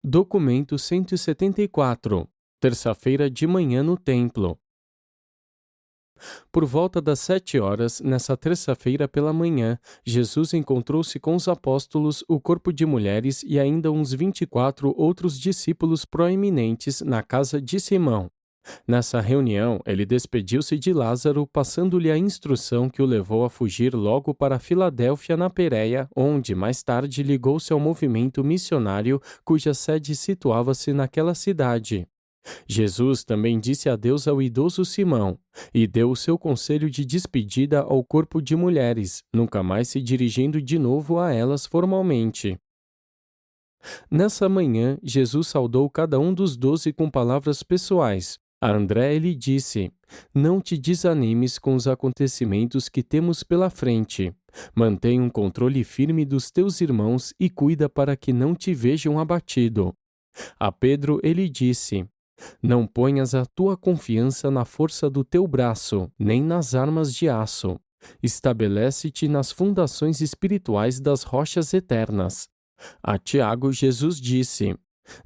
Documento 174, terça-feira de manhã no templo. Por volta das 7 horas, nessa terça-feira pela manhã, Jesus encontrou-se com os apóstolos, o corpo de mulheres e ainda uns 24 outros discípulos proeminentes na casa de Simão. Nessa reunião, ele despediu-se de Lázaro, passando-lhe a instrução que o levou a fugir logo para Filadélfia, na Pérea, onde, mais tarde, ligou-se ao movimento missionário, cuja sede situava-se naquela cidade. Jesus também disse adeus ao idoso Simão e deu o seu conselho de despedida ao corpo de mulheres, nunca mais se dirigindo de novo a elas formalmente. Nessa manhã, Jesus saudou cada um dos 12 com palavras pessoais. A André ele disse: "Não te desanimes com os acontecimentos que temos pela frente. Mantém um controle firme dos teus irmãos e cuida para que não te vejam abatido." A Pedro ele disse: "Não ponhas a tua confiança na força do teu braço, nem nas armas de aço. Estabelece-te nas fundações espirituais das rochas eternas." A Tiago Jesus disse: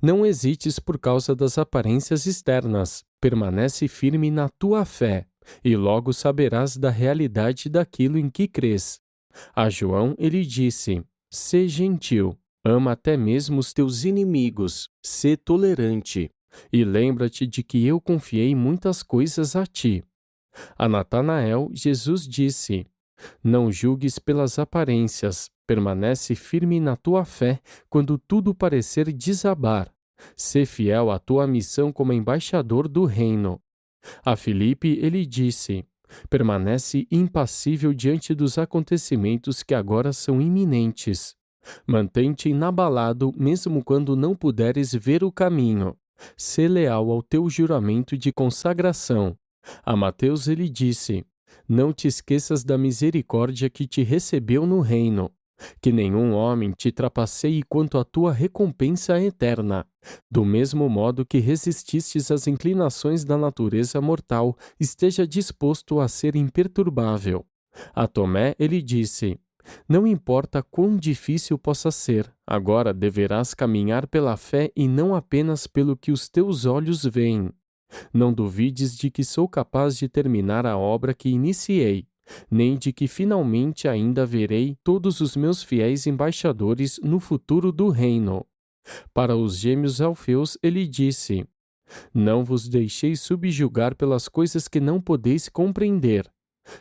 "Não hesites por causa das aparências externas, permanece firme na tua fé, e logo saberás da realidade daquilo em que crês." A João ele disse: "Sê gentil, ama até mesmo os teus inimigos, sê tolerante, e lembra-te de que eu confiei muitas coisas a ti." A Natanael Jesus disse: "Não julgues pelas aparências, permanece firme na tua fé quando tudo parecer desabar. Sê fiel à tua missão como embaixador do reino." A Filipe ele disse: "Permanece impassível diante dos acontecimentos que agora são iminentes. Mantém-te inabalado mesmo quando não puderes ver o caminho. Sê leal ao teu juramento de consagração." A Mateus ele disse: "Não te esqueças da misericórdia que te recebeu no reino. Que nenhum homem te trapaceie quanto à tua recompensa eterna. Do mesmo modo que resististes às inclinações da natureza mortal, esteja disposto a ser imperturbável." A Tomé ele disse: "Não importa quão difícil possa ser, agora deverás caminhar pela fé e não apenas pelo que os teus olhos veem. Não duvides de que sou capaz de terminar a obra que iniciei, nem de que finalmente ainda verei todos os meus fiéis embaixadores no futuro do reino." Para os gêmeos Alfeus ele disse: "Não vos deixeis subjugar pelas coisas que não podeis compreender.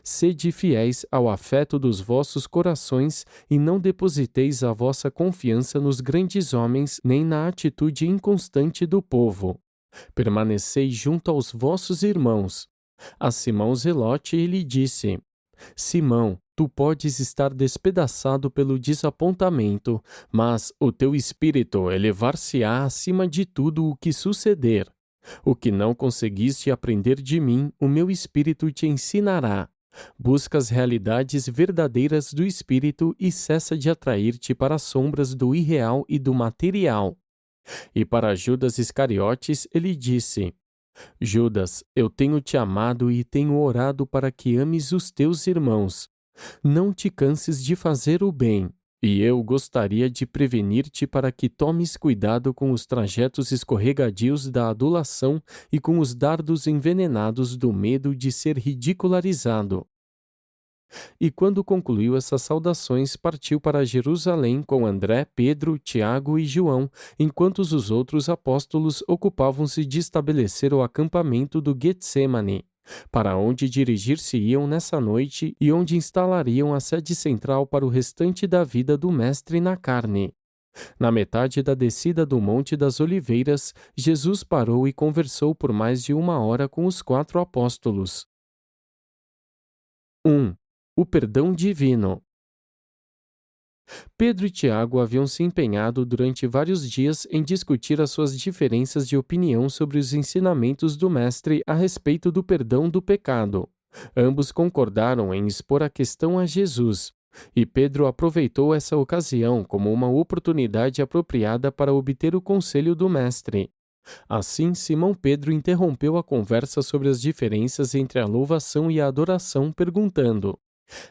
Sede fiéis ao afeto dos vossos corações e não depositeis a vossa confiança nos grandes homens nem na atitude inconstante do povo. Permanecei junto aos vossos irmãos." A Simão Zelote ele disse: "Simão, tu podes estar despedaçado pelo desapontamento, mas o teu espírito elevar-se-á acima de tudo o que suceder. O que não conseguiste aprender de mim, o meu espírito te ensinará. Busca as realidades verdadeiras do espírito e cessa de atrair-te para as sombras do irreal e do material." E para Judas Iscariotes ele disse: "Judas, eu tenho te amado e tenho orado para que ames os teus irmãos. Não te canses de fazer o bem, e eu gostaria de prevenir-te para que tomes cuidado com os trajetos escorregadios da adulação e com os dardos envenenados do medo de ser ridicularizado." E quando concluiu essas saudações, partiu para Jerusalém com André, Pedro, Tiago e João, enquanto os outros apóstolos ocupavam-se de estabelecer o acampamento do Getsêmani, para onde dirigir-se-iam nessa noite e onde instalariam a sede central para o restante da vida do Mestre na carne. Na metade da descida do Monte das Oliveiras, Jesus parou e conversou por mais de 1 hora com os 4 apóstolos. 1. O perdão divino. Pedro e Tiago haviam se empenhado durante vários dias em discutir as suas diferenças de opinião sobre os ensinamentos do Mestre a respeito do perdão do pecado. Ambos concordaram em expor a questão a Jesus, e Pedro aproveitou essa ocasião como uma oportunidade apropriada para obter o conselho do Mestre. Assim, Simão Pedro interrompeu a conversa sobre as diferenças entre a louvação e a adoração, perguntando: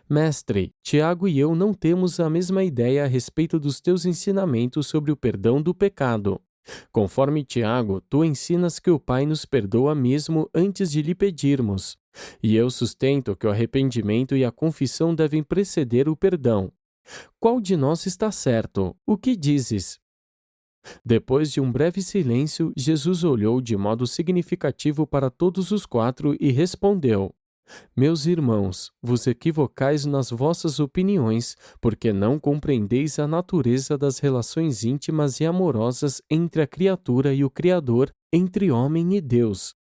"Mestre, Tiago e eu não temos a mesma ideia a respeito dos teus ensinamentos sobre o perdão do pecado." Conforme Tiago, tu ensinas que o Pai nos perdoa mesmo antes de lhe pedirmos. E eu sustento que o arrependimento e a confissão devem preceder o perdão. Qual de nós está certo? O que dizes? Depois de um breve silêncio, Jesus olhou de modo significativo para todos os quatro e respondeu: Meus irmãos, vos equivocais nas vossas opiniões, porque não compreendeis a natureza das relações íntimas e amorosas entre a criatura e o Criador, entre homem e Deus.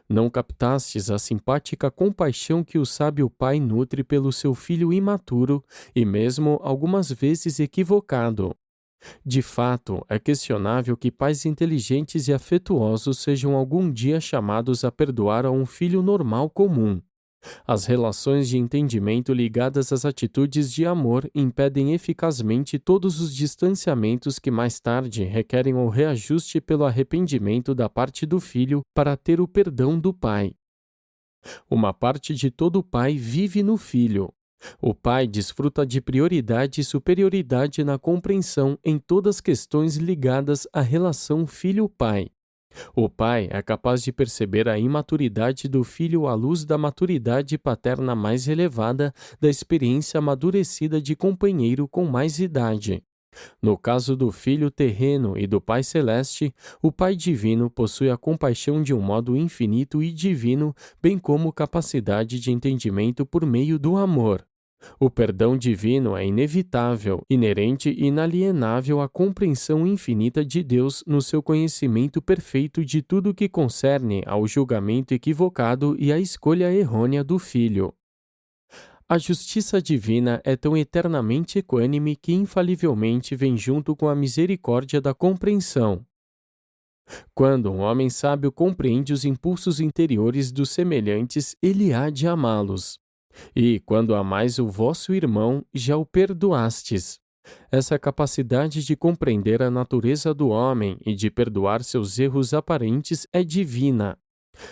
Não captastes a simpática compaixão que o sábio pai nutre pelo seu filho imaturo e mesmo algumas vezes equivocado. De fato, é questionável que pais inteligentes e afetuosos sejam algum dia chamados a perdoar a um filho normal comum. As relações de entendimento ligadas às atitudes de amor impedem eficazmente todos os distanciamentos que mais tarde requerem o reajuste pelo arrependimento da parte do filho para ter o perdão do pai. Uma parte de todo pai vive no filho. O pai desfruta de prioridade e superioridade na compreensão em todas as questões ligadas à relação filho-pai. O pai é capaz de perceber a imaturidade do filho à luz da maturidade paterna mais elevada, da experiência amadurecida de companheiro com mais idade. No caso do filho terreno e do Pai celeste, o Pai divino possui a compaixão de um modo infinito e divino, bem como capacidade de entendimento por meio do amor. O perdão divino é inevitável, inerente e inalienável à compreensão infinita de Deus no seu conhecimento perfeito de tudo que concerne ao julgamento equivocado e à escolha errônea do filho. A justiça divina é tão eternamente equânime que infalivelmente vem junto com a misericórdia da compreensão. Quando um homem sábio compreende os impulsos interiores dos semelhantes, ele há de amá-los. E, quando amais o vosso irmão, já o perdoastes. Essa capacidade de compreender a natureza do homem e de perdoar seus erros aparentes é divina.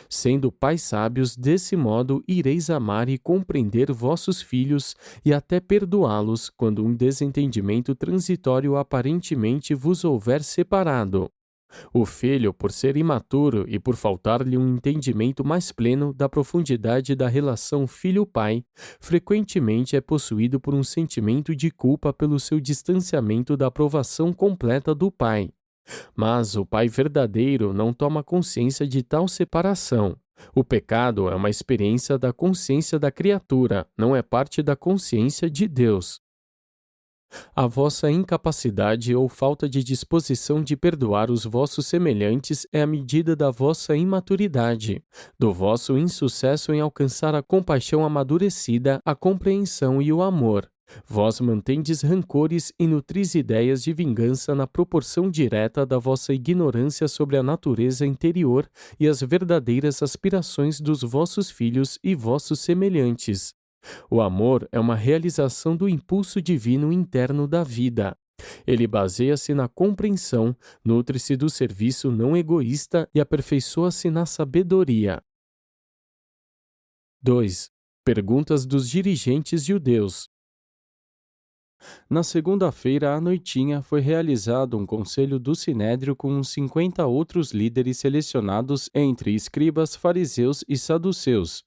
Sendo pais sábios, desse modo ireis amar e compreender vossos filhos e até perdoá-los quando um desentendimento transitório aparentemente vos houver separado. O filho, por ser imaturo e por faltar-lhe um entendimento mais pleno da profundidade da relação filho-pai, frequentemente é possuído por um sentimento de culpa pelo seu distanciamento da aprovação completa do pai. Mas o pai verdadeiro não toma consciência de tal separação. O pecado é uma experiência da consciência da criatura, não é parte da consciência de Deus. A vossa incapacidade ou falta de disposição de perdoar os vossos semelhantes é a medida da vossa imaturidade, do vosso insucesso em alcançar a compaixão amadurecida, a compreensão e o amor. Vós mantendes rancores e nutris ideias de vingança na proporção direta da vossa ignorância sobre a natureza interior e as verdadeiras aspirações dos vossos filhos e vossos semelhantes. O amor é uma realização do impulso divino interno da vida. Ele baseia-se na compreensão, nutre-se do serviço não egoísta e aperfeiçoa-se na sabedoria. 2. Perguntas dos dirigentes judeus. Na segunda-feira à noitinha foi realizado um conselho do Sinédrio com uns 50 outros líderes selecionados entre escribas, fariseus e saduceus.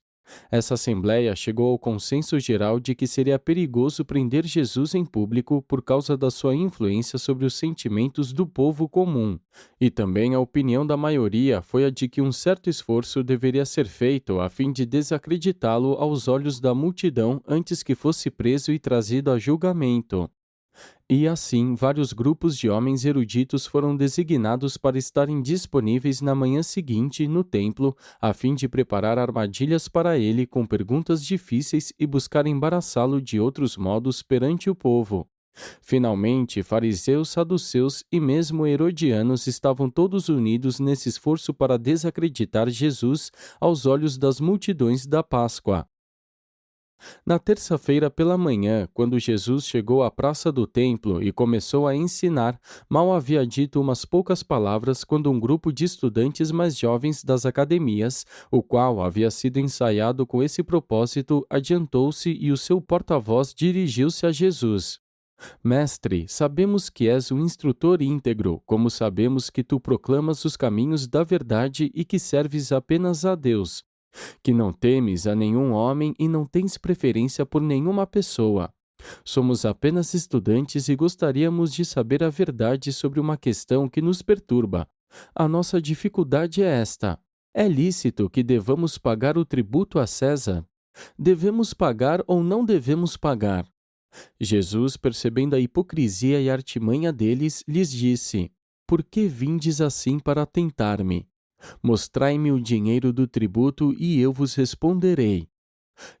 Essa assembleia chegou ao consenso geral de que seria perigoso prender Jesus em público por causa da sua influência sobre os sentimentos do povo comum. E também a opinião da maioria foi a de que um certo esforço deveria ser feito a fim de desacreditá-lo aos olhos da multidão antes que fosse preso e trazido a julgamento. E assim, vários grupos de homens eruditos foram designados para estarem disponíveis na manhã seguinte no templo, a fim de preparar armadilhas para ele com perguntas difíceis e buscar embaraçá-lo de outros modos perante o povo. Finalmente, fariseus, saduceus e mesmo herodianos estavam todos unidos nesse esforço para desacreditar Jesus aos olhos das multidões da Páscoa. Na terça-feira pela manhã, quando Jesus chegou à praça do templo e começou a ensinar, mal havia dito umas poucas palavras quando um grupo de estudantes mais jovens das academias, o qual havia sido ensaiado com esse propósito, adiantou-se e o seu porta-voz dirigiu-se a Jesus. Mestre, sabemos que és um instrutor íntegro, como sabemos que tu proclamas os caminhos da verdade e que serves apenas a Deus, que não temes a nenhum homem e não tens preferência por nenhuma pessoa. Somos apenas estudantes e gostaríamos de saber a verdade sobre uma questão que nos perturba. A nossa dificuldade é esta: é lícito que devamos pagar o tributo a César? Devemos pagar ou não devemos pagar? Jesus, percebendo a hipocrisia e a artimanha deles, lhes disse: Por que vindes assim para tentar-me? Mostrai-me o dinheiro do tributo e eu vos responderei.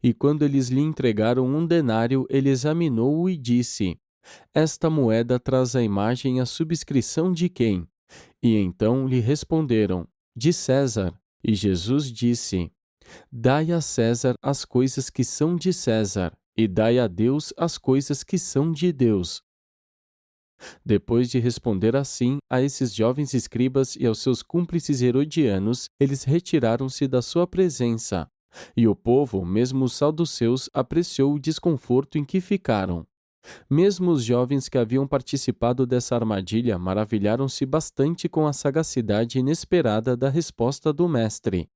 E quando eles lhe entregaram um denário, ele examinou-o e disse: Esta moeda traz a imagem e a subscrição de quem? E então lhe responderam: De César. E Jesus disse: Dai a César as coisas que são de César, e dai a Deus as coisas que são de Deus. Depois de responder assim a esses jovens escribas e aos seus cúmplices herodianos, eles retiraram-se da sua presença. E o povo, mesmo os saduceus, apreciou o desconforto em que ficaram. Mesmo os jovens que haviam participado dessa armadilha maravilharam-se bastante com a sagacidade inesperada da resposta do mestre.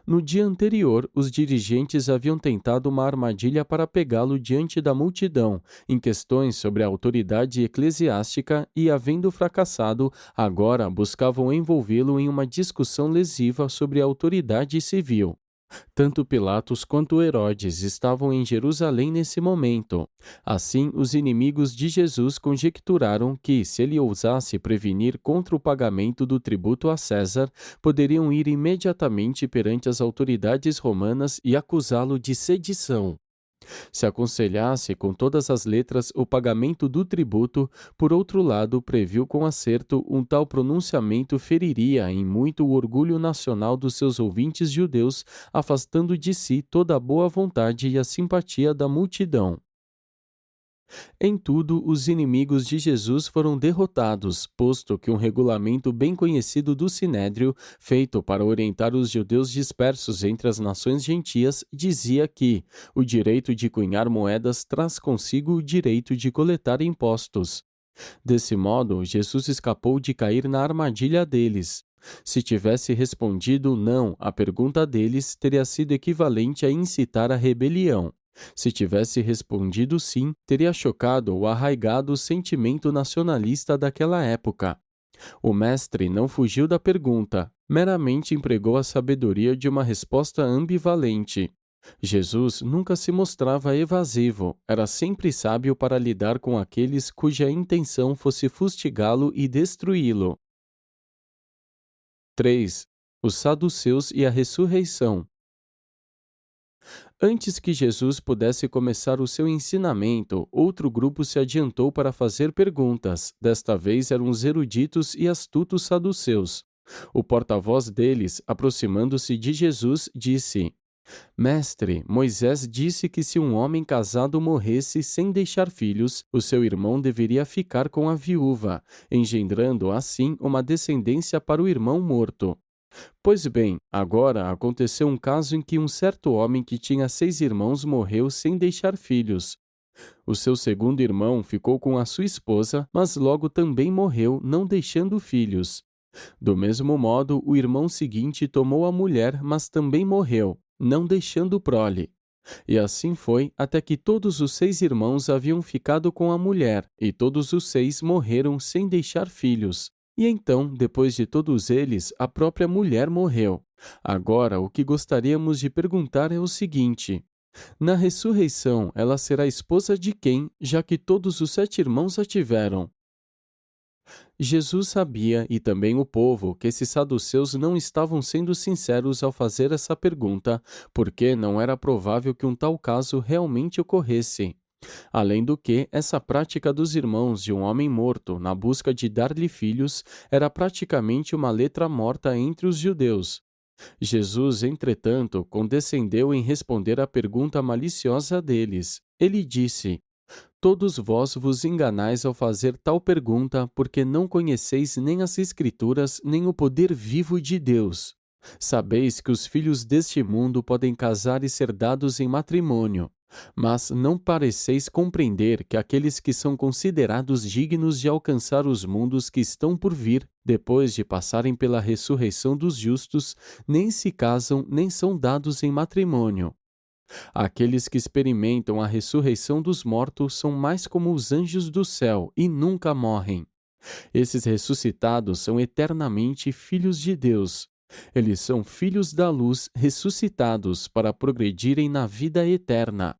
No dia anterior, os dirigentes haviam tentado uma armadilha para pegá-lo diante da multidão, em questões sobre a autoridade eclesiástica e, havendo fracassado, agora buscavam envolvê-lo em uma discussão lesiva sobre a autoridade civil. Tanto Pilatos quanto Herodes estavam em Jerusalém nesse momento. Assim, os inimigos de Jesus conjecturaram que, se ele ousasse prevenir contra o pagamento do tributo a César, poderiam ir imediatamente perante as autoridades romanas e acusá-lo de sedição. Se aconselhasse com todas as letras o pagamento do tributo, por outro lado, previu com acerto um tal pronunciamento feriria em muito o orgulho nacional dos seus ouvintes judeus, afastando de si toda a boa vontade e a simpatia da multidão. Em tudo, os inimigos de Jesus foram derrotados, posto que um regulamento bem conhecido do Sinédrio, feito para orientar os judeus dispersos entre as nações gentias, dizia que o direito de cunhar moedas traz consigo o direito de coletar impostos. Desse modo, Jesus escapou de cair na armadilha deles. Se tivesse respondido não à pergunta deles, teria sido equivalente a incitar a rebelião. Se tivesse respondido sim, teria chocado o arraigado sentimento nacionalista daquela época. O mestre não fugiu da pergunta, meramente empregou a sabedoria de uma resposta ambivalente. Jesus nunca se mostrava evasivo, era sempre sábio para lidar com aqueles cuja intenção fosse fustigá-lo e destruí-lo. 3. Os saduceus e a ressurreição. Antes que Jesus pudesse começar o seu ensinamento, outro grupo se adiantou para fazer perguntas. Desta vez eram os eruditos e astutos saduceus. O porta-voz deles, aproximando-se de Jesus, disse: Mestre, Moisés disse que se um homem casado morresse sem deixar filhos, o seu irmão deveria ficar com a viúva, engendrando assim uma descendência para o irmão morto. Pois bem, agora aconteceu um caso em que um certo homem que tinha 6 irmãos morreu sem deixar filhos. O seu segundo irmão ficou com a sua esposa, mas logo também morreu, não deixando filhos. Do mesmo modo, o irmão seguinte tomou a mulher, mas também morreu, não deixando prole. E assim foi até que todos os 6 irmãos haviam ficado com a mulher, e todos os 6 morreram sem deixar filhos. E então, depois de todos eles, a própria mulher morreu. Agora, o que gostaríamos de perguntar é o seguinte: na ressurreição, ela será esposa de quem, já que todos os 7 irmãos a tiveram? Jesus sabia, e também o povo, que esses saduceus não estavam sendo sinceros ao fazer essa pergunta, porque não era provável que um tal caso realmente ocorresse. Além do que, essa prática dos irmãos de um homem morto na busca de dar-lhe filhos era praticamente uma letra morta entre os judeus. Jesus, entretanto, condescendeu em responder à pergunta maliciosa deles. Ele disse: Todos vós vos enganais ao fazer tal pergunta, porque não conheceis nem as Escrituras, nem o poder vivo de Deus. Sabeis que os filhos deste mundo podem casar e ser dados em matrimônio, Mas não pareceis compreender que aqueles que são considerados dignos de alcançar os mundos que estão por vir, depois de passarem pela ressurreição dos justos, nem se casam nem são dados em matrimônio. Aqueles que experimentam a ressurreição dos mortos são mais como os anjos do céu e nunca morrem. Esses ressuscitados são eternamente filhos de Deus. Eles são filhos da luz ressuscitados para progredirem na vida eterna.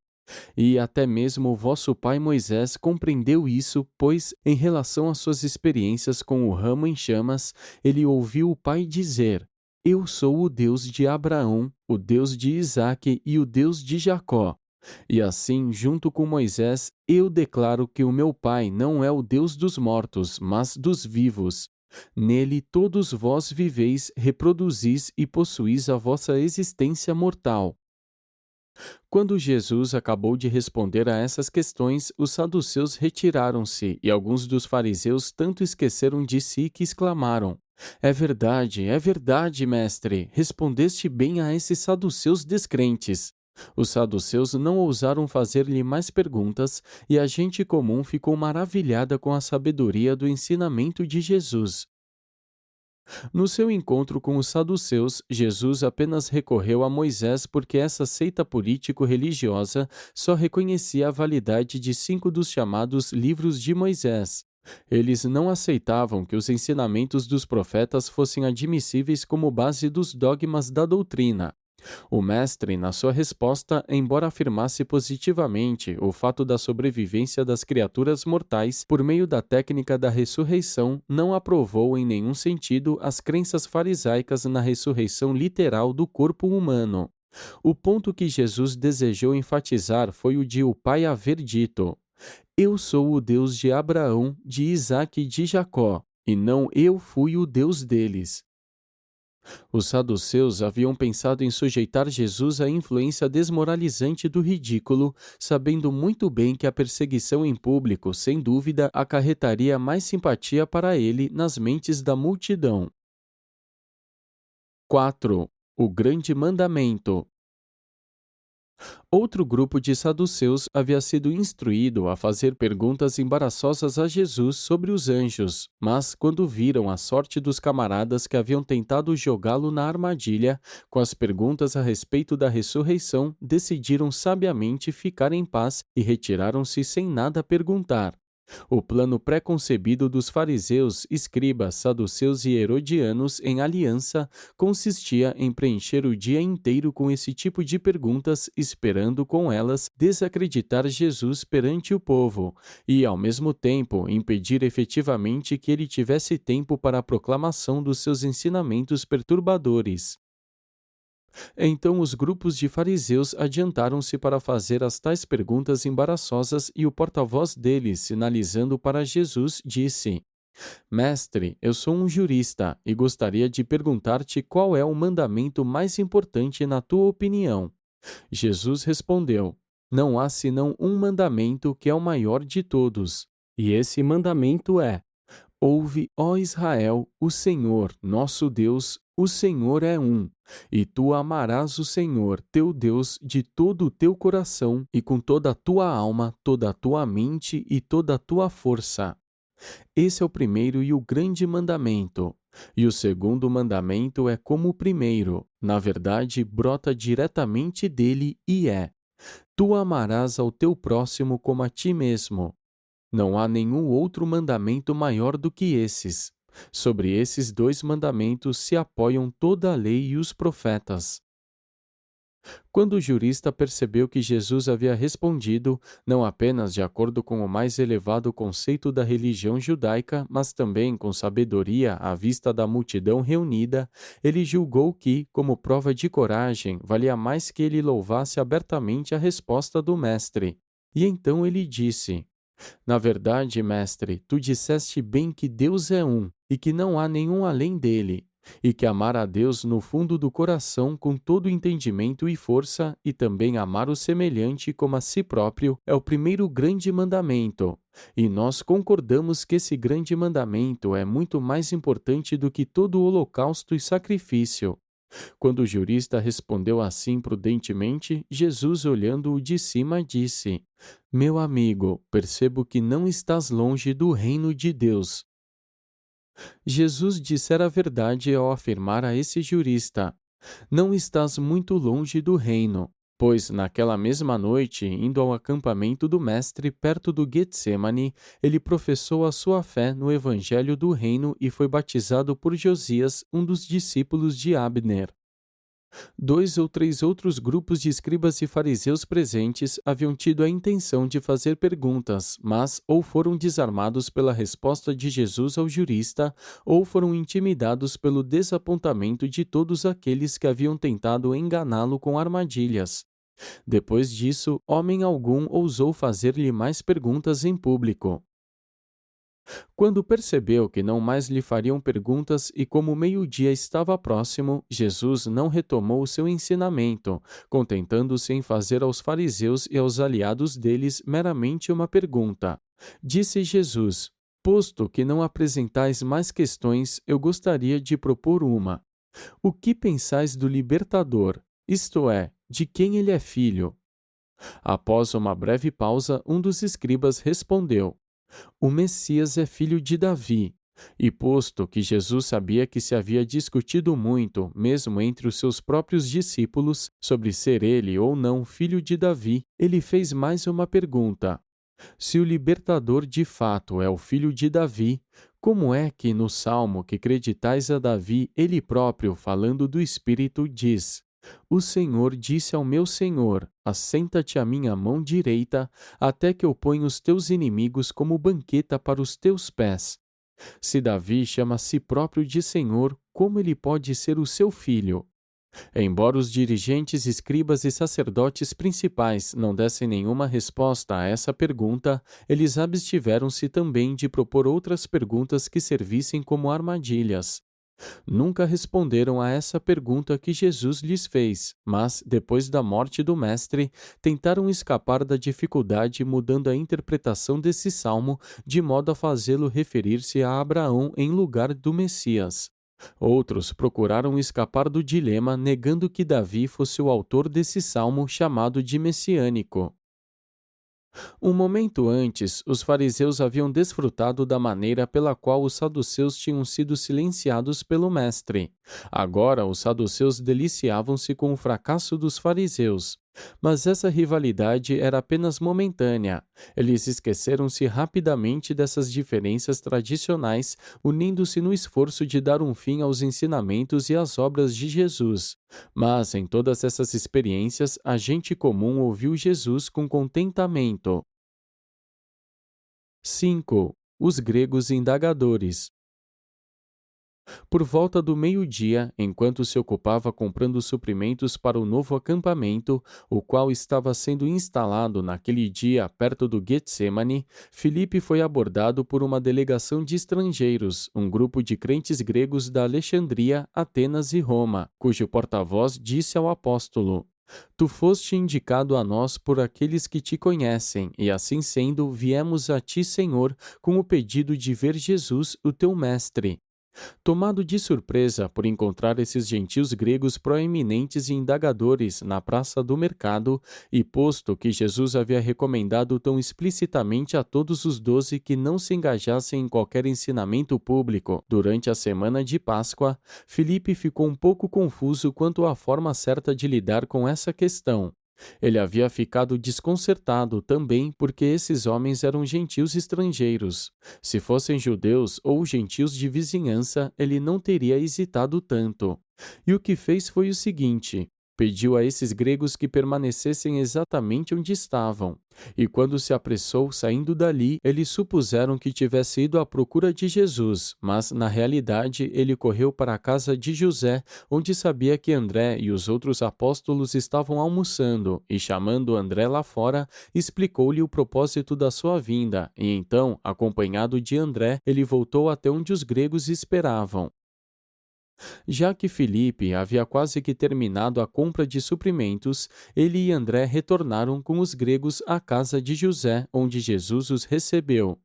E até mesmo o vosso pai Moisés compreendeu isso, pois, em relação às suas experiências com o ramo em chamas, ele ouviu o pai dizer: Eu sou o Deus de Abraão, o Deus de Isaque e o Deus de Jacó. E assim, junto com Moisés, eu declaro que o meu pai não é o Deus dos mortos, mas dos vivos. Nele todos vós viveis, reproduzis e possuís a vossa existência mortal. Quando Jesus acabou de responder a essas questões, os saduceus retiraram-se e alguns dos fariseus tanto esqueceram de si que exclamaram: é verdade, mestre, respondeste bem a esses saduceus descrentes. Os saduceus não ousaram fazer-lhe mais perguntas e a gente comum ficou maravilhada com a sabedoria do ensinamento de Jesus. No seu encontro com os saduceus, Jesus apenas recorreu a Moisés porque essa seita político-religiosa só reconhecia a validade de 5 dos chamados livros de Moisés. Eles não aceitavam que os ensinamentos dos profetas fossem admissíveis como base dos dogmas da doutrina. O mestre, na sua resposta, embora afirmasse positivamente o fato da sobrevivência das criaturas mortais por meio da técnica da ressurreição, não aprovou em nenhum sentido as crenças farisaicas na ressurreição literal do corpo humano. O ponto que Jesus desejou enfatizar foi o de o Pai haver dito: Eu sou o Deus de Abraão, de Isaque e de Jacó, e não eu fui o Deus deles. Os saduceus haviam pensado em sujeitar Jesus à influência desmoralizante do ridículo, sabendo muito bem que a perseguição em público, sem dúvida, acarretaria mais simpatia para ele nas mentes da multidão. 4. O Grande Mandamento. Outro grupo de saduceus havia sido instruído a fazer perguntas embaraçosas a Jesus sobre os anjos, mas quando viram a sorte dos camaradas que haviam tentado jogá-lo na armadilha com as perguntas a respeito da ressurreição, decidiram sabiamente ficar em paz e retiraram-se sem nada perguntar. O plano pré-concebido dos fariseus, escribas, saduceus e herodianos em aliança consistia em preencher o dia inteiro com esse tipo de perguntas, esperando com elas desacreditar Jesus perante o povo e, ao mesmo tempo, impedir efetivamente que ele tivesse tempo para a proclamação dos seus ensinamentos perturbadores. Então os grupos de fariseus adiantaram-se para fazer as tais perguntas embaraçosas e o porta-voz deles, sinalizando para Jesus, disse: Mestre, eu sou um jurista e gostaria de perguntar-te qual é o mandamento mais importante na tua opinião. Jesus respondeu: Não há senão um mandamento que é o maior de todos. E esse mandamento é: Ouve, ó Israel, o Senhor, nosso Deus, o Senhor é um. E tu amarás o Senhor, teu Deus, de todo o teu coração e com toda a tua alma, toda a tua mente e toda a tua força. Esse é o primeiro e o grande mandamento. E o segundo mandamento é como o primeiro, na verdade, brota diretamente dele e é: Tu amarás ao teu próximo como a ti mesmo. Não há nenhum outro mandamento maior do que esses. Sobre esses 2 mandamentos se apoiam toda a lei e os profetas. Quando o jurista percebeu que Jesus havia respondido, não apenas de acordo com o mais elevado conceito da religião judaica, mas também com sabedoria à vista da multidão reunida, ele julgou que, como prova de coragem, valia mais que ele louvasse abertamente a resposta do mestre. E então ele disse: Na verdade, mestre, tu disseste bem que Deus é um, e que não há nenhum além dele, e que amar a Deus no fundo do coração com todo o entendimento e força, e também amar o semelhante como a si próprio, é o primeiro grande mandamento. E nós concordamos que esse grande mandamento é muito mais importante do que todo o holocausto e sacrifício. Quando o jurista respondeu assim prudentemente, Jesus, olhando-o de cima, disse: Meu amigo, percebo que não estás longe do reino de Deus. Jesus dissera a verdade ao afirmar a esse jurista: Não estás muito longe do reino. Pois, naquela mesma noite, indo ao acampamento do Mestre perto do Getsemane, ele professou a sua fé no Evangelho do Reino e foi batizado por Josias, um dos discípulos de Abner. 2 ou 3 outros grupos de escribas e fariseus presentes haviam tido a intenção de fazer perguntas, mas ou foram desarmados pela resposta de Jesus ao jurista, ou foram intimidados pelo desapontamento de todos aqueles que haviam tentado enganá-lo com armadilhas. Depois disso, homem algum ousou fazer-lhe mais perguntas em público. Quando percebeu que não mais lhe fariam perguntas e como o meio-dia estava próximo, Jesus não retomou o seu ensinamento, contentando-se em fazer aos fariseus e aos aliados deles meramente uma pergunta. Disse Jesus: Posto que não apresentais mais questões, eu gostaria de propor uma. O que pensais do Libertador? Isto é, de quem ele é filho? Após uma breve pausa, um dos escribas respondeu: O Messias é filho de Davi. E posto que Jesus sabia que se havia discutido muito, mesmo entre os seus próprios discípulos, sobre ser ele ou não filho de Davi, ele fez mais uma pergunta. Se o libertador de fato é o filho de Davi, como é que no salmo que creditais a Davi, ele próprio, falando do Espírito, diz: O Senhor disse ao meu Senhor: Assenta-te à minha mão direita, até que eu ponha os teus inimigos como banqueta para os teus pés. Se Davi chama a si próprio de Senhor, como ele pode ser o seu filho? Embora os dirigentes, escribas e sacerdotes principais não dessem nenhuma resposta a essa pergunta, eles abstiveram-se também de propor outras perguntas que servissem como armadilhas. Nunca responderam a essa pergunta que Jesus lhes fez, mas, depois da morte do Mestre, tentaram escapar da dificuldade mudando a interpretação desse salmo de modo a fazê-lo referir-se a Abraão em lugar do Messias. Outros procuraram escapar do dilema negando que Davi fosse o autor desse salmo chamado de messiânico. Um momento antes, os fariseus haviam desfrutado da maneira pela qual os saduceus tinham sido silenciados pelo Mestre. Agora, os saduceus deliciavam-se com o fracasso dos fariseus. Mas essa rivalidade era apenas momentânea. Eles esqueceram-se rapidamente dessas diferenças tradicionais, unindo-se no esforço de dar um fim aos ensinamentos e às obras de Jesus. Mas, em todas essas experiências, a gente comum ouviu Jesus com contentamento. 5. Os gregos indagadores. Por volta do meio-dia, enquanto se ocupava comprando suprimentos para o novo acampamento, o qual estava sendo instalado naquele dia perto do Getsemane, Filipe foi abordado por uma delegação de estrangeiros, um grupo de crentes gregos da Alexandria, Atenas e Roma, cujo porta-voz disse ao apóstolo: Tu foste indicado a nós por aqueles que te conhecem, e assim sendo, viemos a ti, Senhor, com o pedido de ver Jesus, o teu mestre. Tomado de surpresa por encontrar esses gentios gregos proeminentes e indagadores na praça do mercado, e posto que Jesus havia recomendado tão explicitamente a todos os 12 que não se engajassem em qualquer ensinamento público durante a semana de Páscoa, Filipe ficou um pouco confuso quanto à forma certa de lidar com essa questão. Ele havia ficado desconcertado também porque esses homens eram gentios estrangeiros. Se fossem judeus ou gentios de vizinhança, ele não teria hesitado tanto. E o que fez foi o seguinte: pediu a esses gregos que permanecessem exatamente onde estavam. E quando se apressou saindo dali, eles supuseram que tivesse ido à procura de Jesus, mas na realidade ele correu para a casa de José, onde sabia que André e os outros apóstolos estavam almoçando, e chamando André lá fora, explicou-lhe o propósito da sua vinda, e então, acompanhado de André, ele voltou até onde os gregos esperavam. Já que Filipe havia quase que terminado a compra de suprimentos, ele e André retornaram com os gregos à casa de José, onde Jesus os recebeu.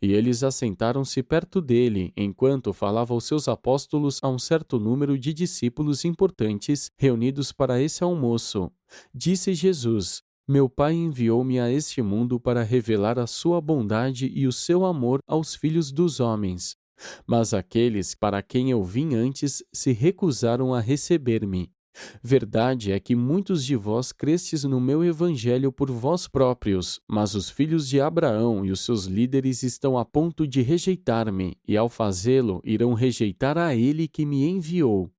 E eles assentaram-se perto dele, enquanto falava aos seus apóstolos a um certo número de discípulos importantes reunidos para esse almoço. Disse Jesus: Meu Pai enviou-me a este mundo para revelar a sua bondade e o seu amor aos filhos dos homens. Mas aqueles para quem eu vim antes se recusaram a receber-me. Verdade é que muitos de vós crestes no meu evangelho por vós próprios, mas os filhos de Abraão e os seus líderes estão a ponto de rejeitar-me, e ao fazê-lo irão rejeitar a ele que me enviou.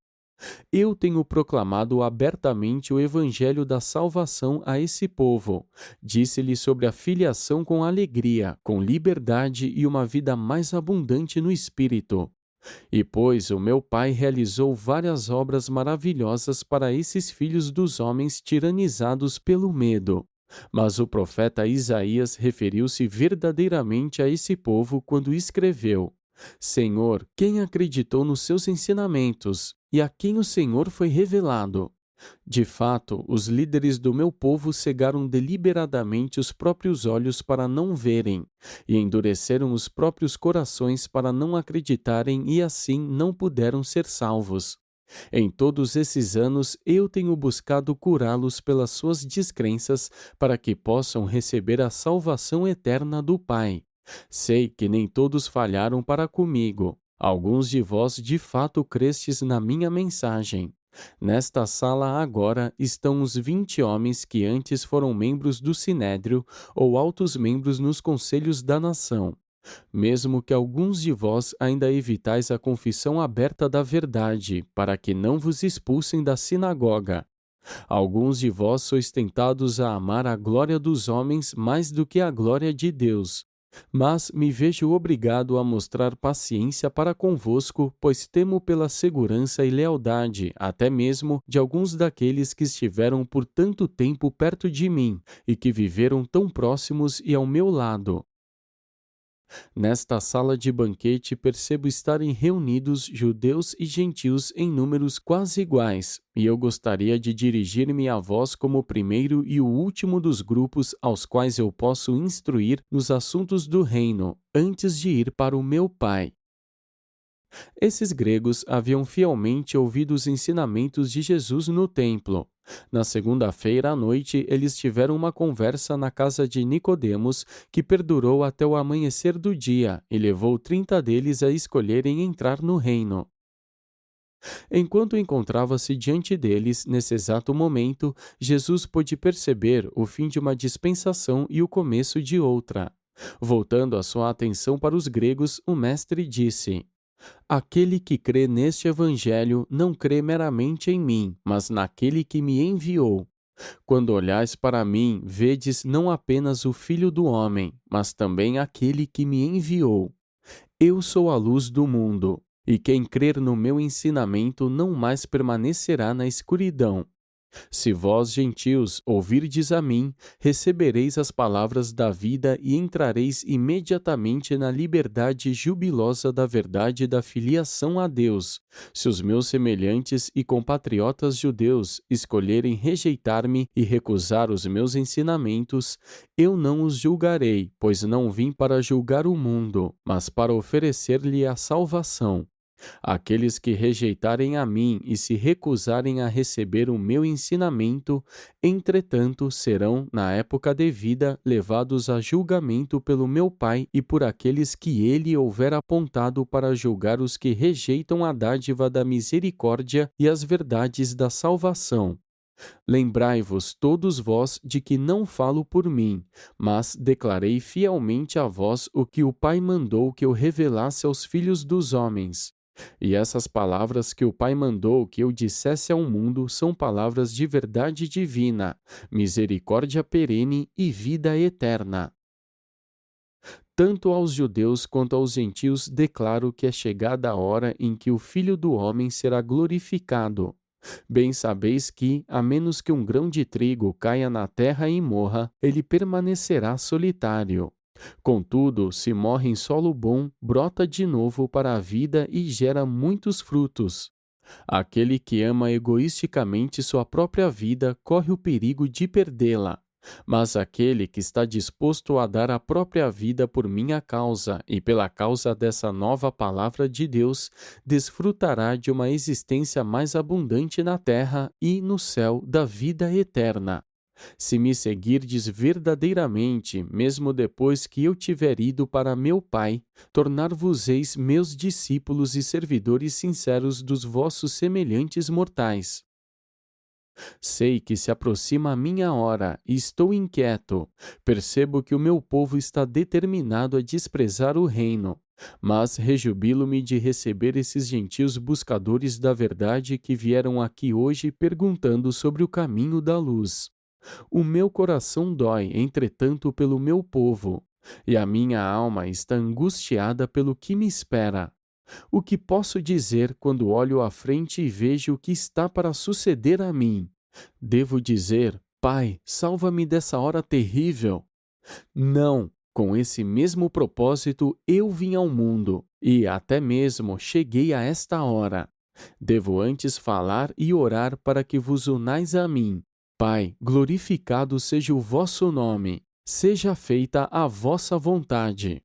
Eu tenho proclamado abertamente o evangelho da salvação a esse povo. Disse-lhe sobre a filiação com alegria, com liberdade e uma vida mais abundante no espírito. E pois o meu pai realizou várias obras maravilhosas para esses filhos dos homens tiranizados pelo medo. Mas o profeta Isaías referiu-se verdadeiramente a esse povo quando escreveu: Senhor, quem acreditou nos seus ensinamentos? E a quem o Senhor foi revelado? De fato, os líderes do meu povo cegaram deliberadamente os próprios olhos para não verem, e endureceram os próprios corações para não acreditarem e assim não puderam ser salvos. Em todos esses anos eu tenho buscado curá-los pelas suas descrenças para que possam receber a salvação eterna do Pai. Sei que nem todos falharam para comigo. Alguns de vós de fato crestes na minha mensagem. Nesta sala agora estão os 20 homens que antes foram membros do Sinédrio ou altos membros nos conselhos da nação. Mesmo que alguns de vós ainda evitais a confissão aberta da verdade, para que não vos expulsem da sinagoga. Alguns de vós sois tentados a amar a glória dos homens mais do que a glória de Deus. Mas me vejo obrigado a mostrar paciência para convosco, pois temo pela segurança e lealdade, até mesmo de alguns daqueles que estiveram por tanto tempo perto de mim, e que viveram tão próximos e ao meu lado. Nesta sala de banquete percebo estarem reunidos judeus e gentios em números quase iguais, e eu gostaria de dirigir-me a vós como o primeiro e o último dos grupos aos quais eu posso instruir nos assuntos do reino, antes de ir para o meu Pai. Esses gregos haviam fielmente ouvido os ensinamentos de Jesus no templo. Na segunda-feira à noite, eles tiveram uma conversa na casa de Nicodemos, que perdurou até o amanhecer do dia, e levou 30 deles a escolherem entrar no reino. Enquanto encontrava-se diante deles, nesse exato momento, Jesus pôde perceber o fim de uma dispensação e o começo de outra. Voltando a sua atenção para os gregos, o mestre disse: Aquele que crê neste evangelho não crê meramente em mim, mas naquele que me enviou. Quando olhais para mim, vedes não apenas o Filho do Homem, mas também aquele que me enviou. Eu sou a luz do mundo, e quem crer no meu ensinamento não mais permanecerá na escuridão. Se vós, gentios, ouvirdes a mim, recebereis as palavras da vida e entrareis imediatamente na liberdade jubilosa da verdade da filiação a Deus. Se os meus semelhantes e compatriotas judeus escolherem rejeitar-me e recusar os meus ensinamentos, eu não os julgarei, pois não vim para julgar o mundo, mas para oferecer-lhe a salvação. Aqueles que rejeitarem a mim e se recusarem a receber o meu ensinamento, entretanto, serão, na época devida, levados a julgamento pelo meu Pai e por aqueles que ele houver apontado para julgar os que rejeitam a dádiva da misericórdia e as verdades da salvação. Lembrai-vos todos vós de que não falo por mim, mas declarei fielmente a vós o que o Pai mandou que eu revelasse aos filhos dos homens. E essas palavras que o Pai mandou que eu dissesse ao mundo são palavras de verdade divina, misericórdia perene e vida eterna. Tanto aos judeus quanto aos gentios declaro que é chegada a hora em que o Filho do Homem será glorificado. Bem sabeis que, a menos que um grão de trigo caia na terra e morra, ele permanecerá solitário. Contudo, se morre em solo bom, brota de novo para a vida e gera muitos frutos. Aquele que ama egoisticamente sua própria vida corre o perigo de perdê-la. Mas aquele que está disposto a dar a própria vida por minha causa e pela causa dessa nova palavra de Deus, desfrutará de uma existência mais abundante na terra e no céu da vida eterna. Se me seguirdes verdadeiramente, mesmo depois que eu tiver ido para meu Pai, tornar-vos-eis meus discípulos e servidores sinceros dos vossos semelhantes mortais. Sei que se aproxima a minha hora e estou inquieto. Percebo que o meu povo está determinado a desprezar o reino. Mas rejubilo-me de receber esses gentios buscadores da verdade que vieram aqui hoje perguntando sobre o caminho da luz. O meu coração dói, entretanto, pelo meu povo, e a minha alma está angustiada pelo que me espera. O que posso dizer quando olho à frente e vejo o que está para suceder a mim? Devo dizer: Pai, salva-me dessa hora terrível? Não! Com esse mesmo propósito eu vim ao mundo, e até mesmo cheguei a esta hora. Devo antes falar e orar para que vos unais a mim. Pai, glorificado seja o vosso nome, seja feita a vossa vontade.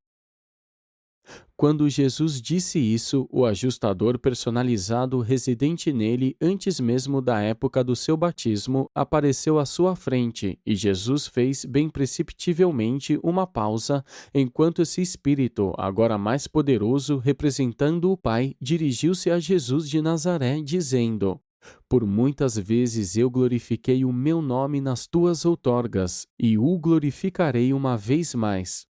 Quando Jesus disse isso, o ajustador personalizado residente nele antes mesmo da época do seu batismo apareceu à sua frente, e Jesus fez bem perceptivelmente uma pausa, enquanto esse espírito, agora mais poderoso, representando o Pai, dirigiu-se a Jesus de Nazaré, dizendo: Por muitas vezes eu glorifiquei o meu nome nas tuas outorgas, e o glorificarei uma vez mais.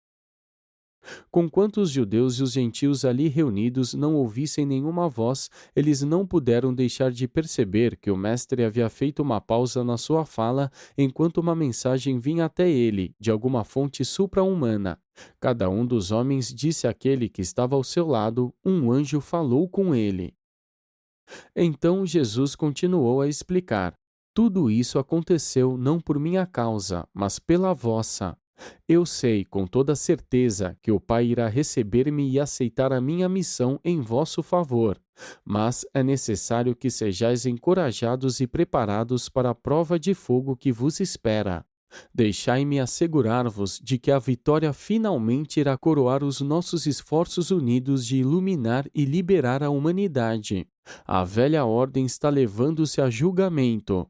Conquanto os judeus e os gentios ali reunidos não ouvissem nenhuma voz, eles não puderam deixar de perceber que o mestre havia feito uma pausa na sua fala enquanto uma mensagem vinha até ele, de alguma fonte supra-humana. Cada um dos homens disse àquele que estava ao seu lado: um anjo falou com ele. Então Jesus continuou a explicar: Tudo isso aconteceu não por minha causa, mas pela vossa. Eu sei com toda certeza que o Pai irá receber-me e aceitar a minha missão em vosso favor, mas é necessário que sejais encorajados e preparados para a prova de fogo que vos espera. Deixai-me assegurar-vos de que a vitória finalmente irá coroar os nossos esforços unidos de iluminar e liberar a humanidade. A velha ordem está levando-se a julgamento.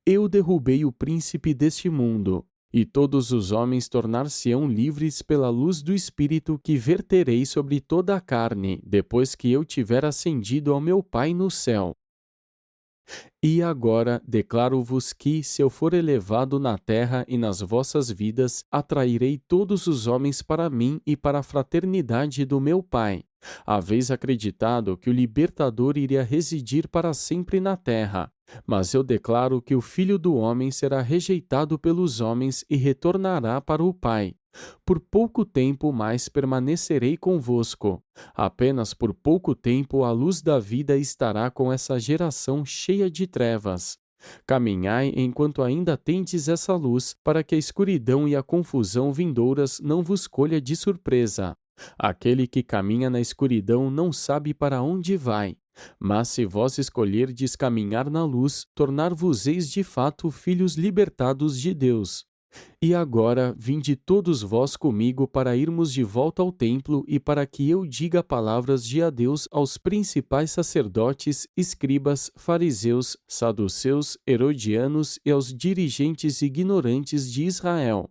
Eu derrubei o príncipe deste mundo, e todos os homens tornar-se-ão livres pela luz do Espírito que verterei sobre toda a carne, depois que eu tiver ascendido ao meu Pai no céu. E agora declaro-vos que, se eu for elevado na terra e nas vossas vidas, atrairei todos os homens para mim e para a fraternidade do meu Pai. Haveis acreditado que o Libertador iria residir para sempre na terra. Mas eu declaro que o Filho do Homem será rejeitado pelos homens e retornará para o Pai. Por pouco tempo mais permanecerei convosco. Apenas por pouco tempo a luz da vida estará com essa geração cheia de trevas. Caminhai enquanto ainda tendes essa luz, para que a escuridão e a confusão vindouras não vos colha de surpresa. Aquele que caminha na escuridão não sabe para onde vai. Mas se vós escolherdes caminhar na luz, tornar-vos-eis de fato filhos libertados de Deus. E agora, vinde todos vós comigo para irmos de volta ao templo e para que eu diga palavras de adeus aos principais sacerdotes, escribas, fariseus, saduceus, herodianos e aos dirigentes ignorantes de Israel.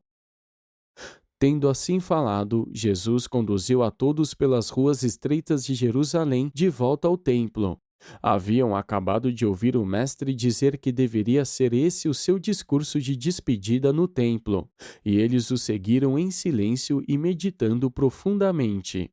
Tendo assim falado, Jesus conduziu a todos pelas ruas estreitas de Jerusalém de volta ao templo. Haviam acabado de ouvir o mestre dizer que deveria ser esse o seu discurso de despedida no templo, e eles o seguiram em silêncio e meditando profundamente.